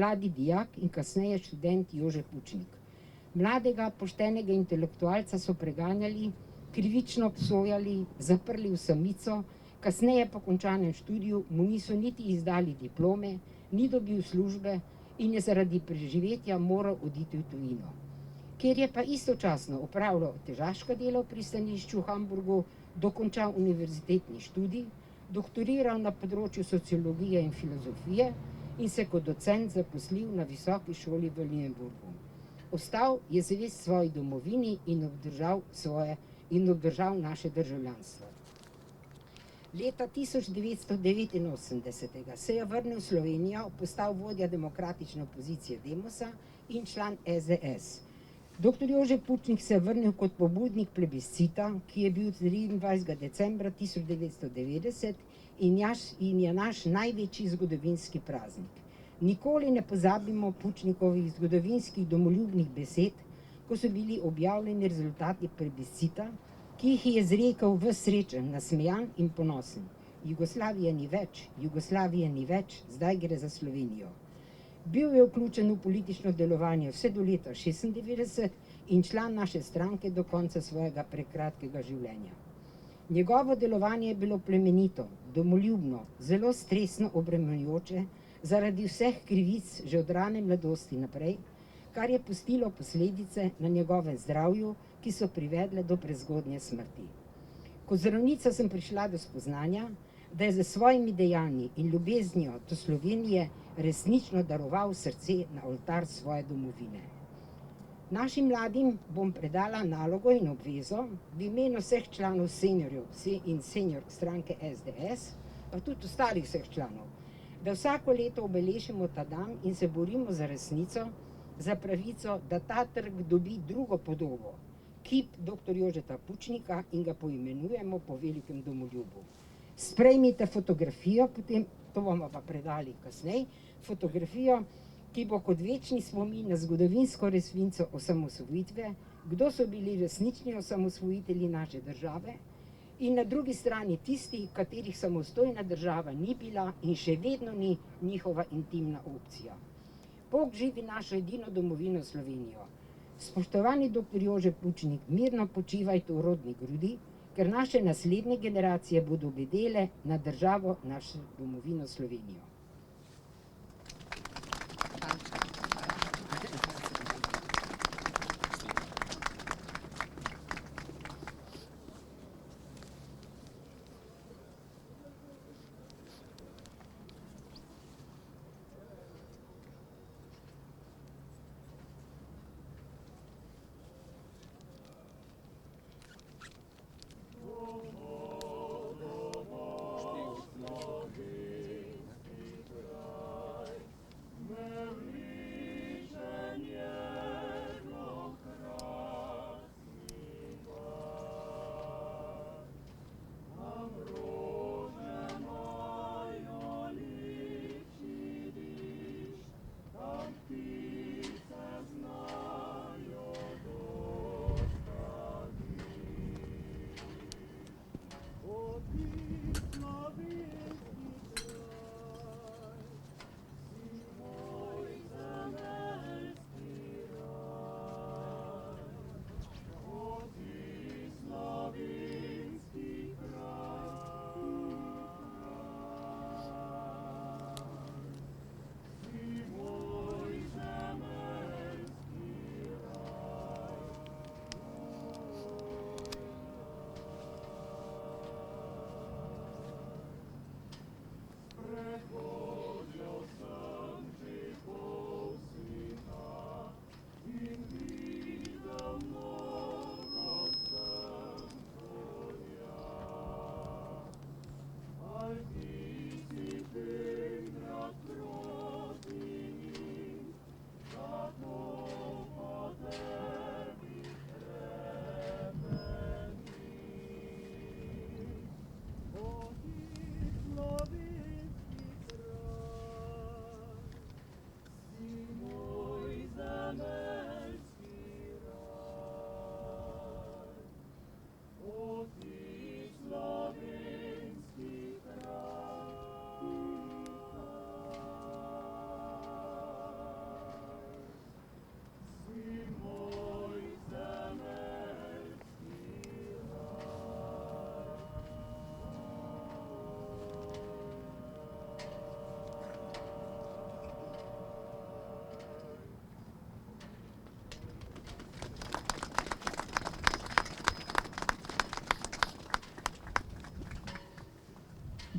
mladi dijak in kasneje študent Jože Pučnik. Mladega, poštenega intelektualca so preganjali, krivično obsojali, zaprli v samico, kasneje po končanem študiju mu niso niti izdali diplome, ni dobil službe in je zaradi preživetja moral oditi v tujino. Ker je pa istočasno opravljal težaška dela v pristanišču v Hamburgu, dokončal univerzitetni študij, doktoriral na področju sociologije in filozofije in se kot docent zaposlil na visoki šoli v Lüneburgu. Ostal je zvest svoji domovini in obdržal naše državljanstvo. Leta 1989 se je vrnil v Slovenijo, postal vodja demokratične opozicije Demosa in član SDS. Dr. Jože Pučnik se je vrnil kot pobudnik plebiscita, ki je bil 23. decembra 1990 in je naš največji zgodovinski praznik. Nikoli ne pozabimo Pučnikovih zgodovinskih domoljubnih besed, ko so bili objavljeni rezultati plebiscita, ki jih je izrekel v srečen, nasmejan in ponosen. Jugoslavije ni več, Jugoslavije ni več, zdaj gre za Slovenijo. Bil je vključen v politično delovanje vse do leta 1996 in član naše stranke do konca svojega prekratkega življenja. Njegovo delovanje je bilo plemenito, domoljubno, zelo stresno obremenjujoče, zaradi vseh krivic že od rane mladosti naprej, kar je pustilo posledice na njegovem zdravju, ki so privedle do prezgodnje smrti. Kot zdravnica sem prišla do spoznanja, da je za svojimi dejanji in ljubeznijo do Slovenije resnično daroval srce na oltar svoje domovine. Našim mladim bom predala nalogo in obvezo v imenu vseh članov seniorjev in senior stranke SDS, pa tudi ostalih vseh članov, da vsako leto obeležimo ta dan in se borimo za resnico, za pravico, da ta trg dobi drugo podobo, kip dr. Jožeta Pučnika in ga poimenujemo po velikem domoljubu. Sprejmite fotografijo, potem to bomo pa predali kasneje, fotografijo, ki bo kot večni spomin na zgodovinsko resnico osamosvojitve, kdo so bili resnični osamosvojitelji naše države, in na drugi strani tisti, katerih samostojna država ni bila in še vedno ni njihova intimna opcija. Bog živi našo edino domovino Slovenijo. Spoštovani dr. Jože Pučnik, mirno počivajte v rodni grudi, ker naše naslednje generacije bodo bedele na državo, našo domovino Slovenijo.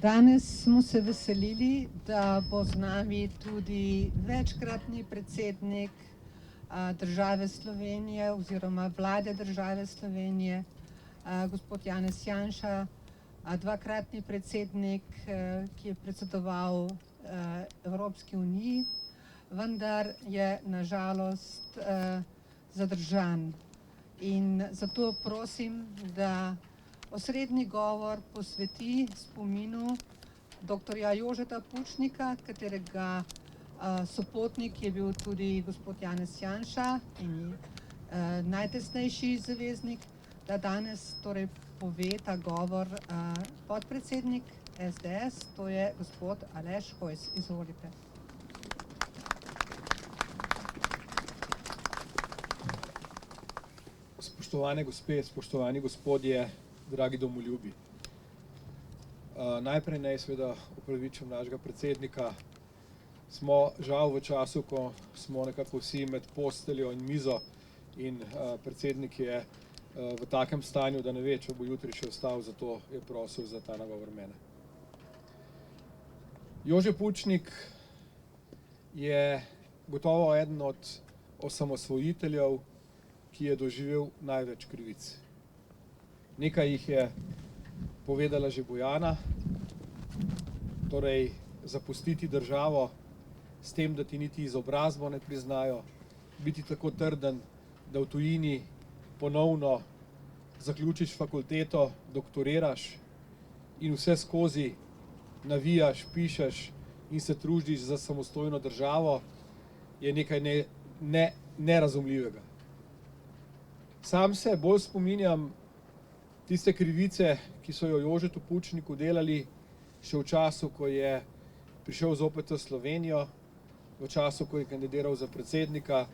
Danes smo se veselili, da bo z nami tudi večkratni predsednik države Slovenije oziroma vlade države Slovenije, gospod Janez Janša, dvakratni predsednik, ki je predsedoval Evropski uniji, vendar je na žalost zadržan. In zato prosim, da osrednji govor posveti spominu doktorja Jožeta Pučnika, katerega sopotnik je bil tudi gospod Janez Janša in najtesnejši zaveznik, da danes torej pove ta govor podpredsednik SDS, to je gospod Aleš Hojs. Izvolite. Spoštovane gospe, spoštovani gospodje, dragi domoljubi. Najprej naj seveda opravičim našega predsednika. Smo žal v času, ko smo nekako vsi med posteljo in mizo in predsednik je v takem stanju, da ne ve, če bo jutri še vstal, zato je prosil za ta nagovor mene. Jože Pučnik je gotovo eden od osamosvojiteljev, ki je doživel največ krivic. Nekaj jih je povedala že Bojana, torej zapustiti državo s tem, da ti niti izobrazbo ne priznajo, biti tako trden, da v tujini ponovno zaključiš fakulteto, doktoriraš in vse skozi navijaš, pišeš in se trudiš za samostojno državo, je nekaj nerazumljivega. Sam se bolj spominjam tiste krivice, ki so jo Jožetu Pučniku delali še v času, ko je prišel zopet v Slovenijo, v času, ko je kandidiral za predsednika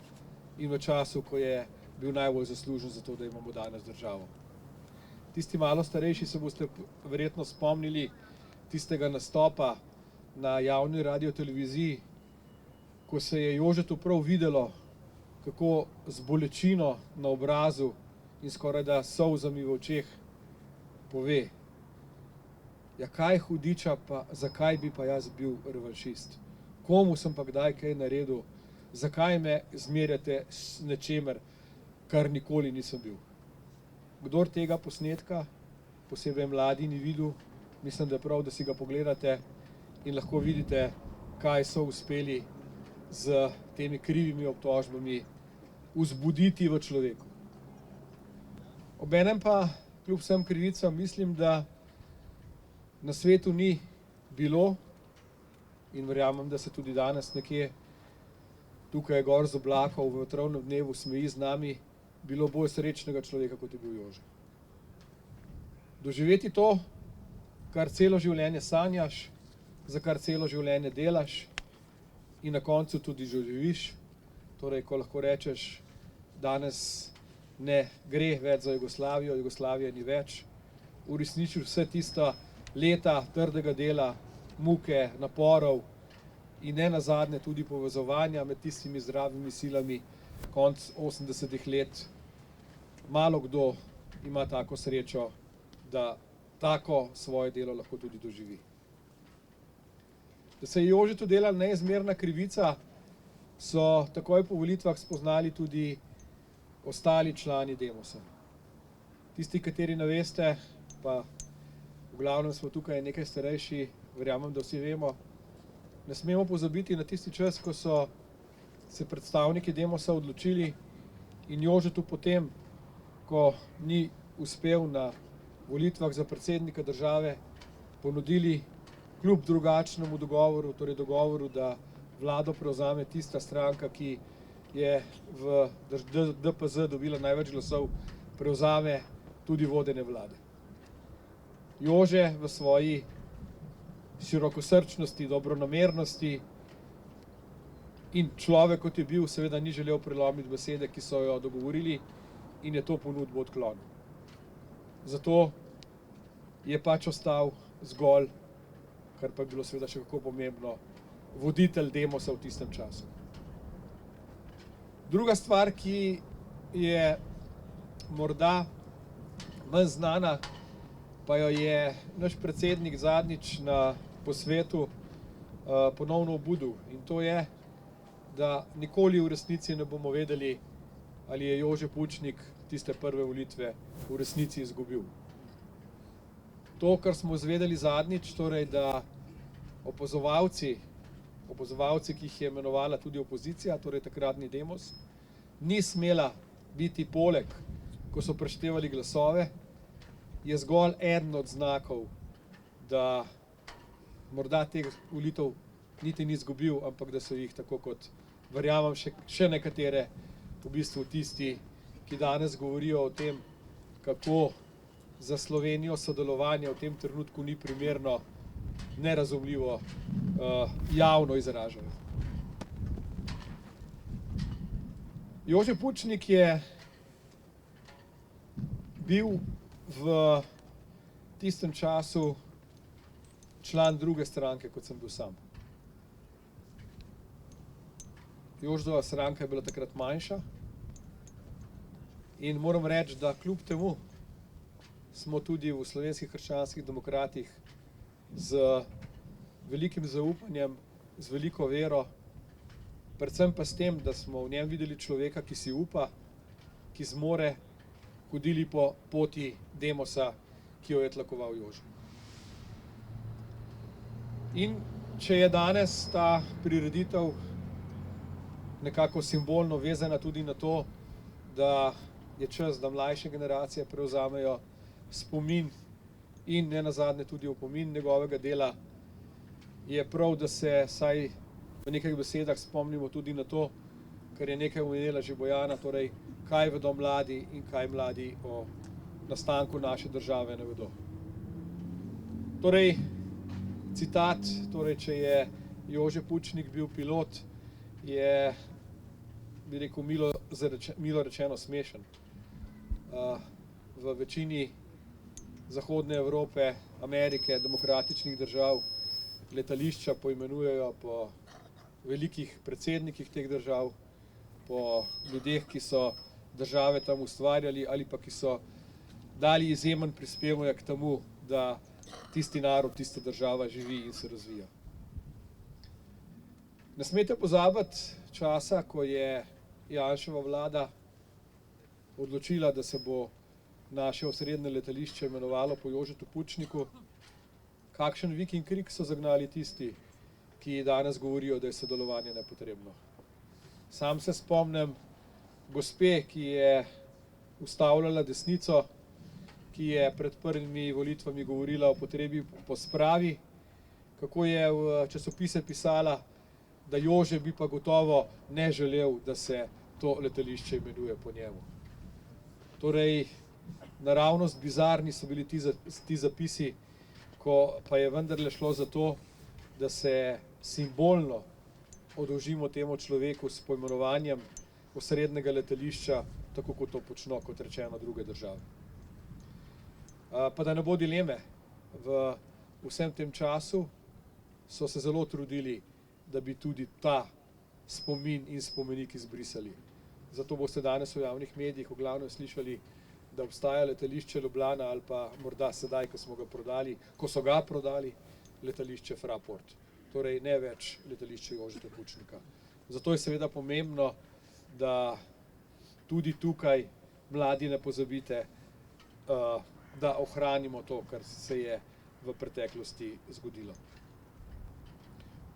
in v času, ko je bil najbolj zaslužen za to, da imamo danes državo. Tisti malo starejši se boste verjetno spomnili tistega nastopa na javni radioteleviziji, ko se je Jožetu prav videlo, kako z bolečino na obrazu in skorajda solzami v očeh pove: ja, kaj hudiča pa, zakaj bi pa jaz bil revanšist? Komu sem pa kdaj kaj naredil? Zakaj me zmerjate s nečemer, kar nikoli nisem bil? Kdor tega posnetka, posebej mladi, ni videl, mislim, da je prav, da si ga pogledate in lahko vidite, kaj so uspeli z temi krivimi obtožbami vzbuditi v človeku. Obenem pa, kljub vsem krivicam, mislim, da na svetu ni bilo, in verjamem, da se tudi danes nekje tukaj gor z oblakov v vetrovnem dnevu smeji z nami, bilo bolj srečnega človeka, kot je bil Jože. Doživeti to, kar celo življenje sanjaš, za kar celo življenje delaš in na koncu tudi doživiš, torej, ko lahko rečeš, danes ne gre več za Jugoslavijo, Jugoslavije ni več, uresničil vse tista leta trdega dela, muke, naporov in nenazadnje tudi povezovanja med tistimi zdravimi silami konec 80-ih let. Malo kdo ima tako srečo, da tako svoje delo lahko tudi doživi. Da se je Jožetu delala neizmerna krivica, so takoj po volitvah spoznali tudi ostali člani Demosa. Tisti, kateri ne veste, pa v glavnem smo tukaj nekaj starejši, verjamem, da vsi vemo, ne smemo pozabiti na tisti čas, ko so se predstavniki Demosa odločili in Jožetu potem, ko ni uspel na volitvah za predsednika države, ponudili kljub drugačnemu dogovoru, torej dogovoru, da vlado prevzame tista stranka, ki je v DPZ dobila največ glasov, prevzame tudi vodenje vlade. Jože v svoji širokosrčnosti, dobronamernosti in človek, kot je bil, seveda ni želel prelomiti besede, ki so jo dogovorili, in je to ponudbo odklonil. Zato je pač ostal zgolj, kar pa je bilo seveda še kako pomembno, voditelj Demosa v tistem času. Druga stvar, ki je morda manj znana, pa jo je naš predsednik zadnjič na posvetu ponovno obudil. In to je, da nikoli v resnici ne bomo vedeli, ali je Jože Pučnik tiste prve volitve v resnici izgubil. To, kar smo izvedeli zadnjič, torej, da opazovalci, ki jih je imenovala tudi opozicija, torej takratni Demos, ni smela biti poleg, ko so preštevali glasove, je zgolj eden od znakov, da morda teh volitev niti ni izgubil, ampak da so jih, tako kot verjamem še nekatere, v bistvu tisti, ki danes govorijo o tem, kako za Slovenijo sodelovanje v tem trenutku ni primerno, nerazumljivo javno izražajo. Jože Pučnik je bil v tistem času član druge stranke, kot sem bil sam. Joždova stranka je bila takrat manjša in moram reči, da kljub temu smo tudi v Slovenskih krščanskih demokratih z velikim zaupanjem, z veliko vero, predvsem pa s tem, da smo v njem videli človeka, ki si upa, ki zmore, hodili po poti Demosa, ki jo je tlakoval Jože. In če je danes ta prireditev nekako simbolno vezana tudi na to, da je čas, da mlajše generacije prevzamejo spomin in nenazadnje tudi opomin njegovega dela, je prav, da se vsaj v nekaj besedah spomnimo tudi na to, kar je nekaj omenila že Bojana, torej kaj vedo mladi in kaj mladi o nastanku naše države ne vedo. Torej, citat, torej, če je Jože Pučnik bil pilot, je, bi rekel, milo rečeno smešen. V večini Zahodne Evrope, Amerike, demokratičnih držav letališča poimenujejo po velikih predsednikih teh držav, po ljudeh, ki so države tam ustvarjali ali pa ki so dali izjemen prispevek k temu, da tisti narod, tista država živi in se razvija. Ne smete pozabiti časa, ko je Janševa vlada odločila, da se bo naše osrednje letališče imenovalo po Jožetu Pučniku, kakšen vik in krik so zagnali tisti, ki danes govorijo, da je sodelovanje nepotrebno. Sam se spomnim gospe, ki je ustavljala desnico, ki je pred prvimi volitvami govorila o potrebi po spravi, kako je v časopise pisala, da Jože bi pa gotovo ne želel, da se to letališče imenuje po njemu. Torej, naravnost bizarni so bili ti zapisi, ko pa je vendarle šlo za to, da se simbolno oddolžimo temu človeku s poimenovanjem osrednjega letališča, tako kot to počno, kot rečeno, druge države. Pa da ne bo dileme, v vsem tem času so se zelo trudili, da bi tudi ta spomin in spomenik izbrisali. Zato boste danes v javnih medijih v glavnem slišali, da obstaja letališče Ljubljana ali pa morda sedaj, ko so ga prodali, letališče Fraport. Torej ne več letališče Jožeta Pučnika. Zato je seveda pomembno, da tudi tukaj mladi ne pozabite, da ohranimo to, kar se je v preteklosti zgodilo.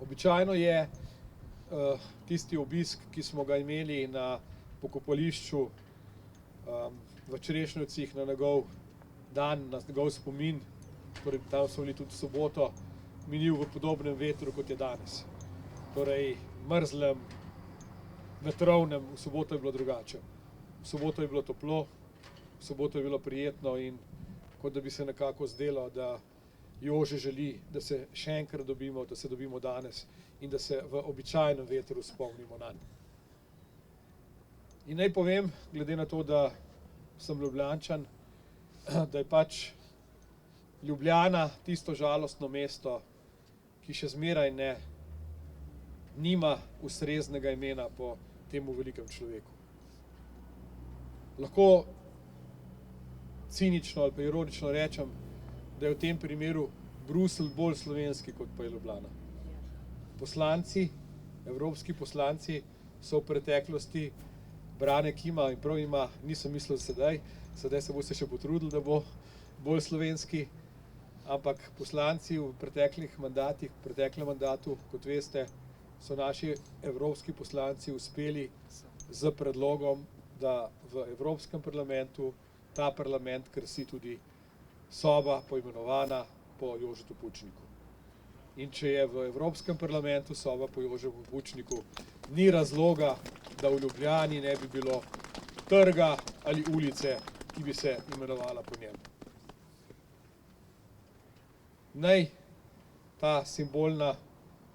Običajno je tisti obisk, ki smo ga imeli na pokopališču v Črešnjevcih na njegov dan, na njegov spomin, torej tam so bili tudi soboto, minil v podobnem vetru, kot je danes. Torej mrzlem, vetrovnem, v soboto je bilo drugače. V soboto je bilo toplo, v soboto je bilo prijetno in kot da bi se nekako zdelo, da Jože želi, da se še enkrat dobimo, da se dobimo danes in da se v običajnem vetru spomnimo nanj. In naj povem, glede na to, da sem Ljubljančan, da je pač Ljubljana tisto žalostno mesto, ki še zmeraj nima ustreznega imena po temu velikem človeku. Lahko cinično ali pa ironično rečem, da je v tem primeru Bruselj bolj slovenski, kot pa je Ljubljana. Poslanci, evropski poslanci so v preteklosti, Brane kima in prav ima, niso mislili sedaj se boste še potrudili, da bo bolj slovenski, ampak poslanci v preteklih mandatih, v preteklem mandatu, kot veste, so naši evropski poslanci uspeli z predlogom, da v Evropskem parlamentu ta parlament krasi tudi soba poimenovana po Jožetu Pučniku. In če je v Evropskem parlamentu soba po Jožetu Pučniku, ni razloga, da v Ljubljani ne bi bilo trga ali ulice, ki bi se imenovala po njem. Naj ta simbolna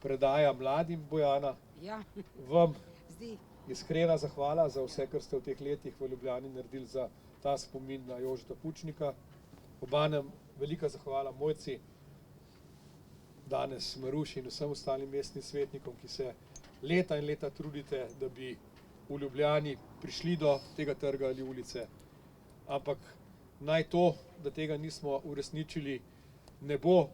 predaja mladim Bojana, Ja, vam zdaj, iskrena zahvala za vse, kar ste v teh letih v Ljubljani naredili za ta spomin na Jožeta Pučnika. Obanem velika zahvala Mojci, danes Maruši in vsem ostalim mestnim svetnikom, ki se leta in leta trudite, da bi v Ljubljani prišli do tega trga ali ulice. Ampak naj to, da tega nismo uresničili, ne bo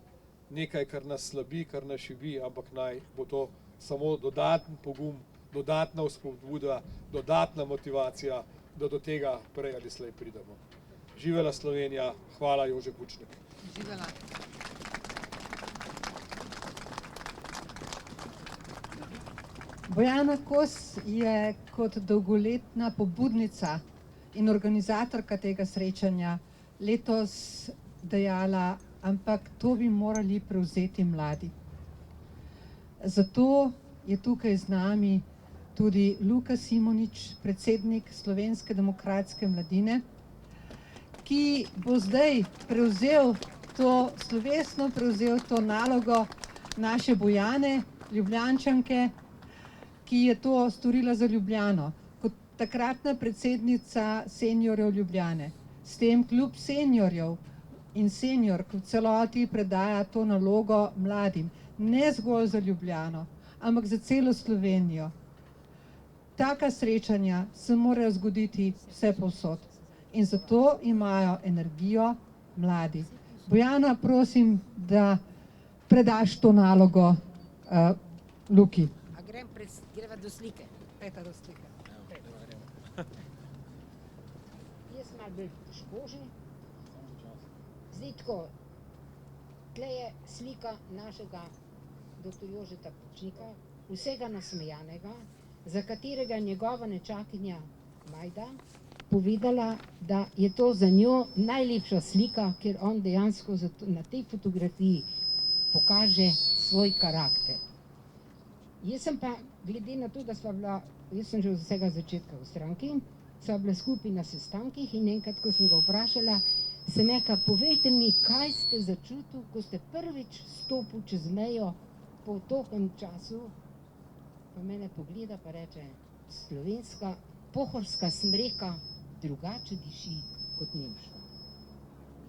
nekaj, kar nas slabi, kar nas šibi, ampak naj bo to samo dodaten pogum, dodatna vzpodbuda, dodatna motivacija, da do tega prej ali slej pridemo. Živela Slovenija, hvala Jože Pučnik. Živela. Bojana Kos je kot dolgoletna pobudnica in organizatorka tega srečanja letos dejala, ampak to bi morali prevzeti mladi. Zato je tukaj z nami tudi Luka Simonič, predsednik Slovenske demokratske mladine, ki bo zdaj slovesno prevzel to nalogo naše Bojane, Ljubljančanke, ki je to storila za Ljubljano, kot takratna predsednica seniorjev Ljubljane. S tem klub seniorjev in seniork v celoti predaja to nalogo mladim, ne zgolj za Ljubljano, ampak za celo Slovenijo. Taka srečanja se morajo zgoditi vse povsod in zato imajo energijo mladi. Bojana, prosim, da predaš to nalogo Luki. a greva do slike. Peta do slike. Jaz malo bolj težko že. Zdaj tako, tle je slika našega dr. Jožeta Pučnika, vsega nasmejanega, za katerega je njegova nečakinja Majda povedala, da je to za njo najlepša slika, ker on dejansko na tej fotografiji pokaže svoj karakter. Jaz sem pa, glede na to, da sva bila, jaz sem že od vsega začetka v stranki, sva bila skupaj na sestankih in enkrat, ko sem ga vprašala, sem rekla, povejte mi, kaj ste začutili, ko ste prvič stopili čez mejo po tolkem času, pa mene pogleda pa reče, slovenska pohorska smreka drugače diši kot nemška.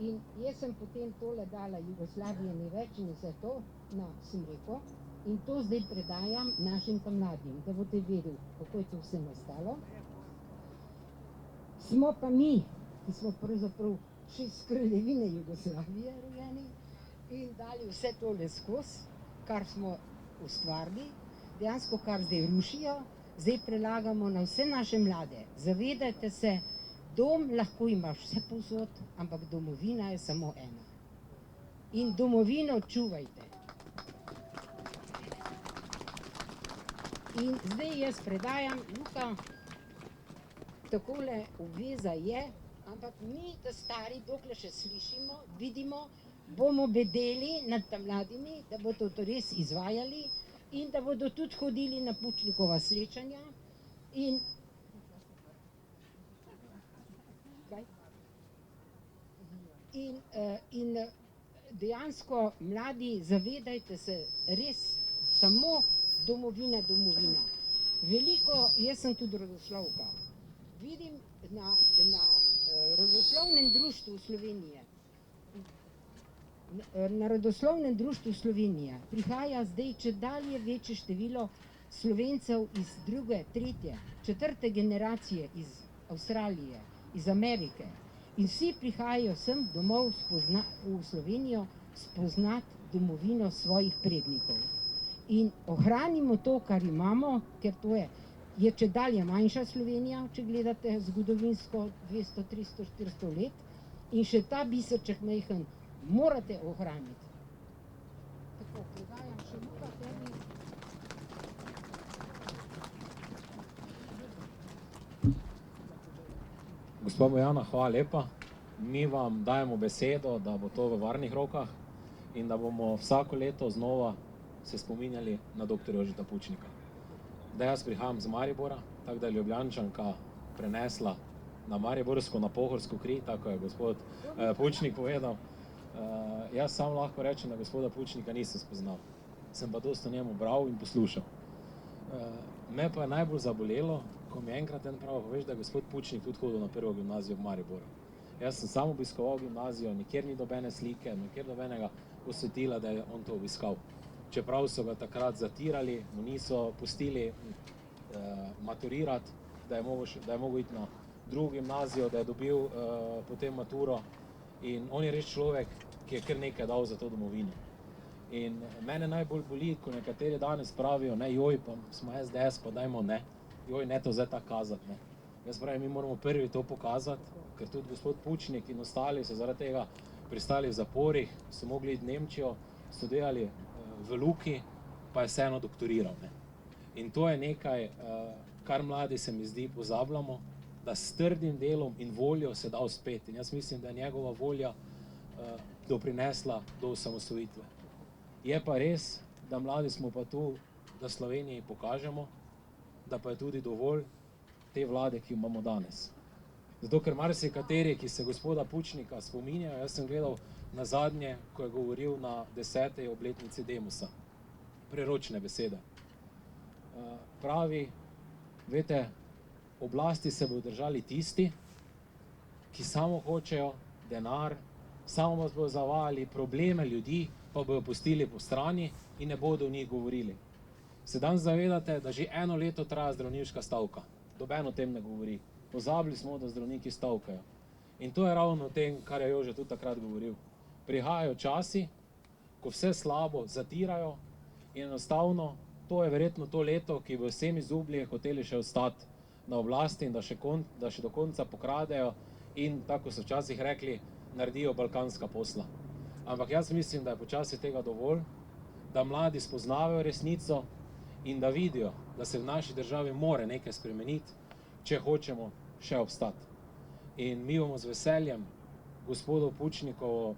In jaz sem potem tole dala Jugoslavije ni več in vse to na smreko in to zdaj predajam našim tam mladim, da boste vedeli, kako je to vse nastalo. Smo pa mi, ki smo pravzaprav še iz kraljevine Jugoslavije rojeni in dali vse tole skozi, kar smo ustvarili, dejansko kar zdaj rušijo, zdaj prelagamo na vse naše mlade. Zavedajte se, dom lahko imaš vse povsod, ampak domovina je samo ena. In domovino čuvajte. In zdaj jaz predajam, Luka, takole obveza je, ampak mi, ta stari, dokler še slišimo, vidimo, bomo bedeli nad tam mladimi, da bodo to res izvajali in da bodo tudi hodili na Pučnikova srečanja in in dejansko mladi, zavedajte se, res samo domovina. Veliko, jaz sem tudi rodoslovka, vidim na rodoslovnem društvu Slovenije, prihaja zdaj čedalje večje število Slovencev iz druge, tretje, četrte generacije iz Avstralije, iz Amerike. In vsi prihajajo sem domov v Slovenijo spoznati domovino svojih prednikov. In ohranimo to, kar imamo, ker to je čedalje manjša Slovenija, če gledate zgodovinsko 200, 300, 400 let, in še ta biserček majhen morate ohraniti. Tako, predajam še Luka tebi. Gospa Bojana, hvala lepa. Mi vam dajemo besedo, da bo to v varnih rokah in da bomo vsako leto znova se spominjali na dr. Jožeta Pučnika. Da jaz prihajam z Maribora, tako da je Ljubljančanka prenesla na mariborsko, na pohorsko kri, tako je gospod Pučnik povedal. Jaz sam lahko rečem, da gospoda Pučnika nisem spoznal. Sem pa dosti o njemu bral in poslušal. Me pa je najbolj zabolelo, ko mi enkrat en prav, veš, da je gospod Pučnik tudi hodil na prvo gimnazijo v Mariboru. Jaz sem sam obiskoval gimnazijo, nikjer ni dobene slike, nikjer dobenega posvetila, da je on to obiskal. Čeprav so ga takrat zatirali, mu niso pustili maturirati, da je mogel iti na drugo gimnazijo, da je dobil potem maturo. In on je res človek, ki je kar nekaj dal za to domovino. In mene najbolj boli, ko nekateri danes pravijo, ne, joj, pa smo SDS, pa dajmo ne, joj, ne to zdaj tako kazati, ne. Jaz pravim, mi moramo prvi to pokazati, ker tudi gospod Pučnik in ostali so zaradi tega pristali v zaporih, so mogli iti v Nemčijo, študirali v Luki, pa je vseeno doktoriral, ne. In to je nekaj, kar mladi se mi zdi pozabljamo, da s trdim delom in voljo se da uspeti. In jaz mislim, da je njegova volja doprinesla do osamosvojitve. Je pa res, da mladi smo pa tu, da Sloveniji pokažemo, da pa je tudi dovolj te vlade, ki jo imamo danes. Zato, ker marsikateri, ki se gospoda Pučnika spominjajo, jaz sem gledal nazadnje, ko je govoril na 10. obletnici Demosa. Preročne besede. Pravi, veste, oblasti se bodo držali tisti, ki samo hočejo denar, samo vas bodo zavajali probleme ljudi, pa bodo pustili po strani in ne bodo o njih govorili. Se danes zavedate, da že 1 leto traja zdravniška stavka. Noben o tem ne govori. Pozabili smo, da zdravniki stavkajo. In to je ravno o tem, kar je Jože tudi takrat govoril. Prihajajo časi, ko vse slabo zatirajo in enostavno to je verjetno to leto, ki bo vsemi zublji hoteli še ostati na oblasti in da še do konca pokradejo in, tako so včasih rekli, naredijo balkanska posla. Ampak jaz mislim, da je počasi tega dovolj, da mladi spoznavajo resnico in da vidijo, da se v naši državi more nekaj spremeniti, če hočemo še obstati. In mi bomo z veseljem gospodu Pučnikovo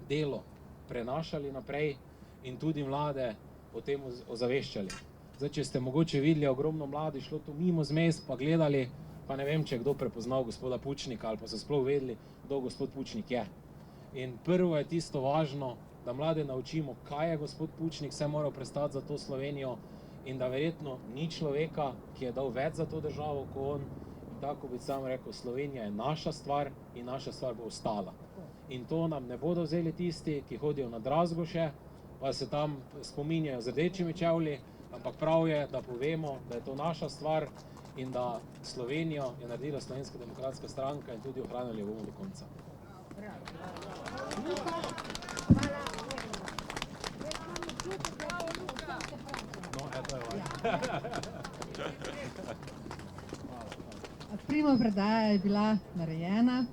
delo prenašali naprej in tudi mlade o tem ozaveščali. Zdaj, če ste mogoče videli, ogromno mladi šlo tu mimo zmes, pa gledali, pa ne vem, če je kdo prepoznal gospoda Pučnika ali pa so sploh vedeli, kdo gospod Pučnik je. In prvo je tisto važno, da mlade naučimo, kaj je gospod Pučnik vse moral prestati za to Slovenijo in da verjetno ni človeka, ki je dal več za to državo kot on. In tako bi sam rekel, Slovenija je naša stvar in naša stvar bo ostala. In to nam ne bodo vzeli tisti, ki hodijo na Drazgoše, pa se tam spominjajo z rdečimi čevlji, ampak prav je, da povemo, da je to naša stvar in da Slovenijo je naredila Slovenska demokratska stranka in tudi ohranili bomo do konca. No, eto je Prima predaja je bila narejena,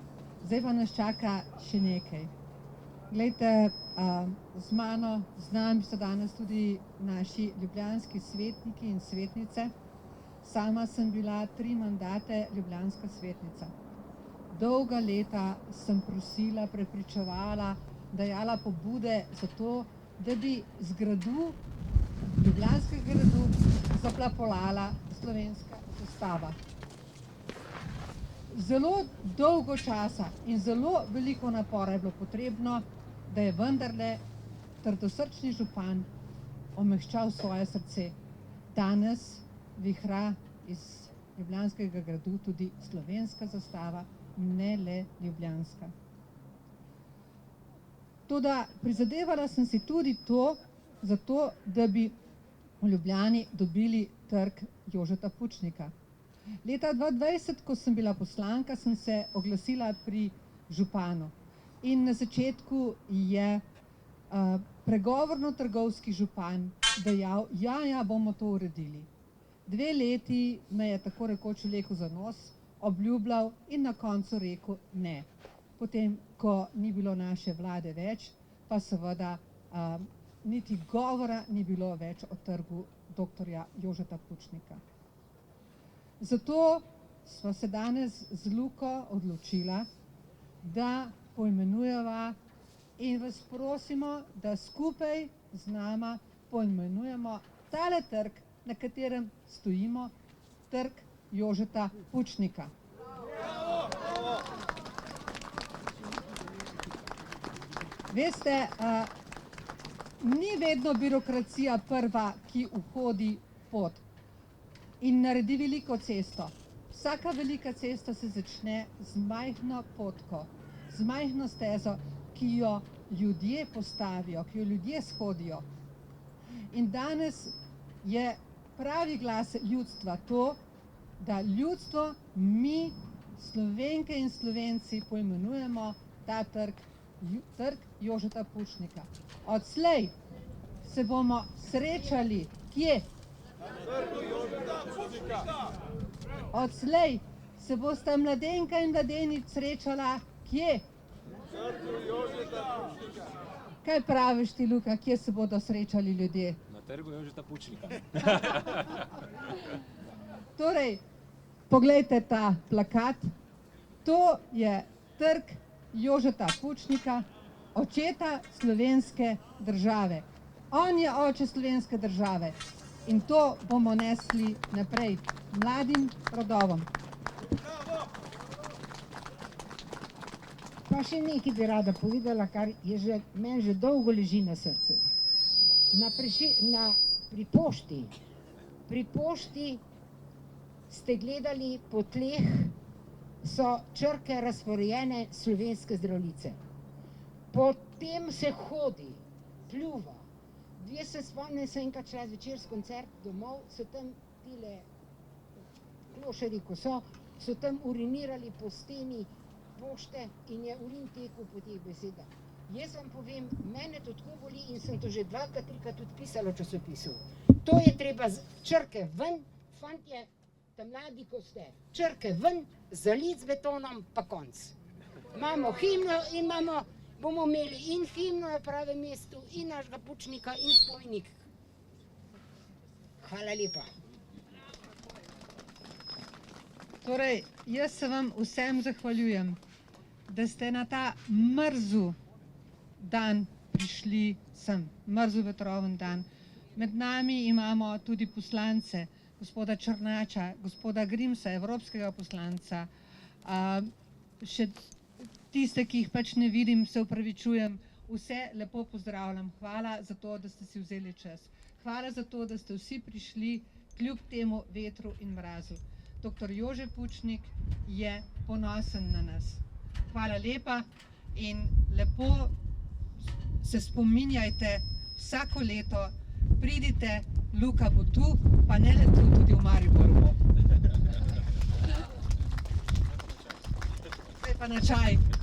zdaj pa nas čaka še nekaj. Glejte, z mano, z nami so danes tudi naši ljubljanski svetniki in svetnice. Sama sem bila 3 mandate ljubljanska svetnica. Dolga leta sem prosila, prepričevala, dajala pobude za to, da bi z gradu, ljubljanskega gradu, zaplapolala slovenska zastava. Zelo dolgo časa in zelo veliko napora je bilo potrebno, da je vendarle trdosrčni župan omehčal svoje srce. Danes vihra iz ljubljanskega gradu tudi slovenska zastava, ne le ljubljanska. Toda prizadevala sem si tudi to, zato, da bi v Ljubljani dobili trg Jožeta Pučnika. Leta 2020, ko sem bila poslanka, sem se oglasila pri županu. In na začetku je pregovorno-trgovski župan dejal, ja, bomo to uredili. 2 leti me je tako rekoč vlekel za nos, obljubljal in na koncu rekel ne. Potem, ko ni bilo naše vlade več, pa seveda niti govora ni bilo več o trgu doktorja Jožeta Pučnika. Zato smo se danes z Luko odločila, da poimenujeva in vas prosimo, da skupaj z nama poimenujemo tale trg, na katerem stojimo, trg Jožeta Pučnika. Veste, ni vedno birokracija prva, ki vhodi pot in naredi veliko cesto. Vsaka velika cesta se začne z majhno potko, z majhno stezo, ki jo ljudje postavijo, ki jo ljudje shodijo. In danes je pravi glas ljudstva to, da ljudstvo, mi, Slovenke in Slovenci, poimenujemo ta trg Jožeta Pučnika. Odslej se bomo srečali kje? Odslej se bosta mladenka in mladenič srečala kje? Kaj praviš ti, Luka, kje se bodo srečali ljudje? Na trgu Jožeta Pučnika. Torej, poglejte ta plakat. To je trg Jožeta Pučnika, očeta slovenske države. On je oče slovenske države in to bomo nesli naprej mladim rodovom. Pa še nekaj bi rada povedala, kar je meni že dolgo leži na srcu. Pri pošti ste gledali po tleh, so črke razporejene slovenske Zdravljice. Potem se hodi, pljuva. Jaz se spomnim, sem enkrat šla zvečer s koncert domov, so tam tile klošarji, ko so tam urinirali po steni pošte in je urin tekel po teh besedah. Jaz vam povem, mene to tako boli in sem to že 2-krat, 3-krat tudi pisala v časopisu. To je treba črke ven, fantje, ta mladi, ko ste, črke ven, zalit z betonom, pa konc. Imamo himno in bomo imeli in himno na pravem mestu, in našega Pučnika, in spomenik. Hvala lepa. Torej, jaz se vam vsem zahvaljujem, da ste na ta mrzu dan prišli sem, mrzu vetroven dan. Med nami imamo tudi poslance, gospoda Črnača, gospoda Grimsa, evropskega poslanca, še tiste, ki jih pač ne vidim, se opravičujem, vse lepo pozdravljam. Hvala za to, da ste si vzeli čas. Hvala za to, da ste vsi prišli kljub temu vetru in mrazu. Doktor Jože Pučnik je ponosen na nas. Hvala lepa in lepo se spominjajte vsako leto, pridite, Luka bo tu, pa ne le tu, tudi v Mariboru bo. Zdaj pa na čaj.